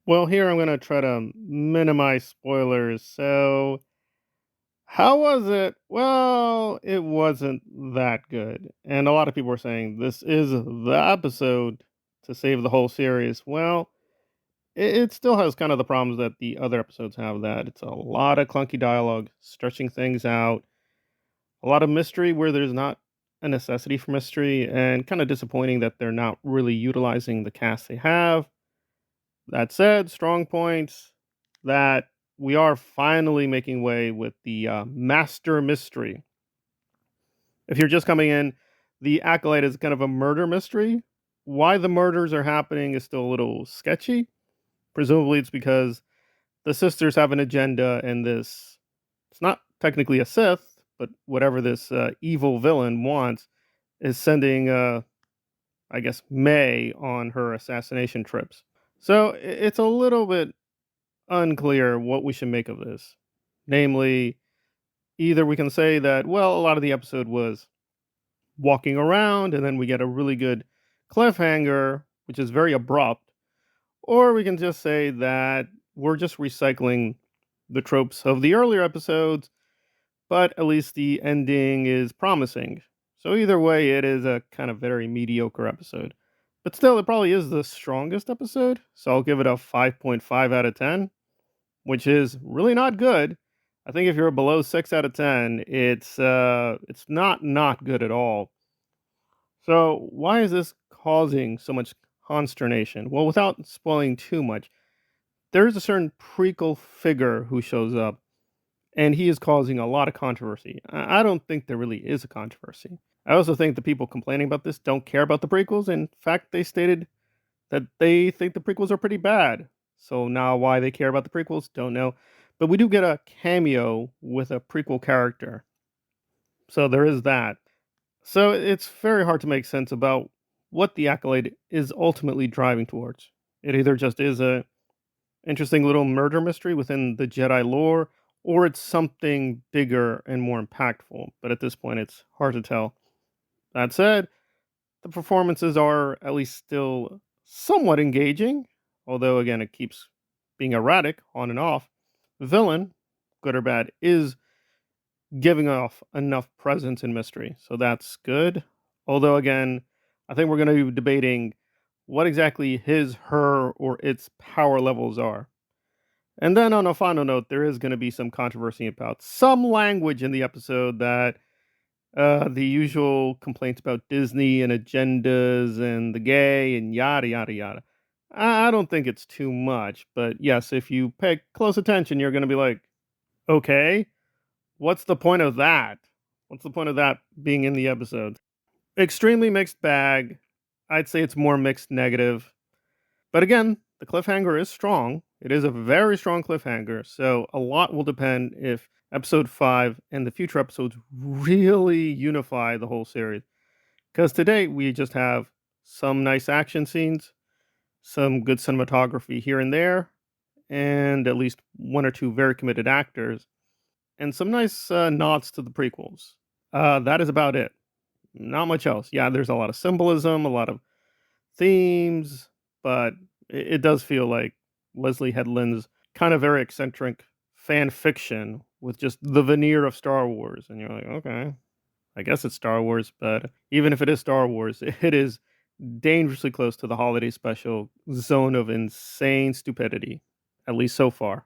Well, here I'm going to try to minimize spoilers. So, how was it? Well, it wasn't that good. And a lot of people are saying this is the episode to save the whole series. Well, it still has kind of the problems that the other episodes have, that it's a lot of clunky dialogue, stretching things out, a lot of mystery where there's not a necessity for mystery, and kind of disappointing that they're not really utilizing the cast they have. That said, strong points that we are finally making way with the master mystery. If you're just coming in, the Acolyte is kind of a murder mystery. Why the murders are happening is still a little sketchy. Presumably, it's because the sisters have an agenda, and it's not technically a Sith, but whatever this evil villain wants is sending, I guess, May on her assassination trips. So it's a little bit unclear what we should make of this. Namely, either we can say that, well, a lot of the episode was walking around and then we get a really good cliffhanger, which is very abrupt, or we can just say that we're just recycling the tropes of the earlier episodes, but at least the ending is promising. So, either way, it is a kind of very mediocre episode. But still, it probably is the strongest episode, so I'll give it a 5.5 out of 10, which is really not good. I think if you're below 6 out of 10, it's not good at all. So why is this causing so much consternation? Well, without spoiling too much, there is a certain prequel figure who shows up, and he is causing a lot of controversy. I don't think there really is a controversy. I also think the people complaining about this don't care about the prequels. In fact, they stated that they think the prequels are pretty bad. So now why they care about the prequels, don't know. But we do get a cameo with a prequel character. So there is that. So it's very hard to make sense about what the Acolyte is ultimately driving towards. It either just is a interesting little murder mystery within the Jedi lore, or it's something bigger and more impactful. But at this point, it's hard to tell. That said, the performances are at least still somewhat engaging, although again it keeps being erratic on and off. The villain, good or bad, is giving off enough presence and mystery, so that's good. Although again, I think we're going to be debating what exactly his, her, or its power levels are. And then on a final note, there is going to be some controversy about some language in the episode that the usual complaints about Disney and agendas and the gay and yada yada yada. I don't think it's too much, but yes, if you pay close attention, you're going to be like, okay, what's the point of that? What's the point of that being in the episode? Extremely mixed bag. I'd say it's more mixed negative. But again, the cliffhanger is strong. It is a very strong cliffhanger. So a lot will depend if episode 5 and the future episodes really unify the whole series. Because today we just have some nice action scenes, some good cinematography here and there, and at least one or two very committed actors, and some nice nods to the prequels. That is about it. Not much else. Yeah, there's a lot of symbolism, a lot of themes, but it does feel like Leslie Headland's kind of very eccentric fan fiction with just the veneer of Star Wars. And you're like, okay, I guess it's Star Wars, but even if it is Star Wars, it is dangerously close to the holiday special zone of insane stupidity, at least so far.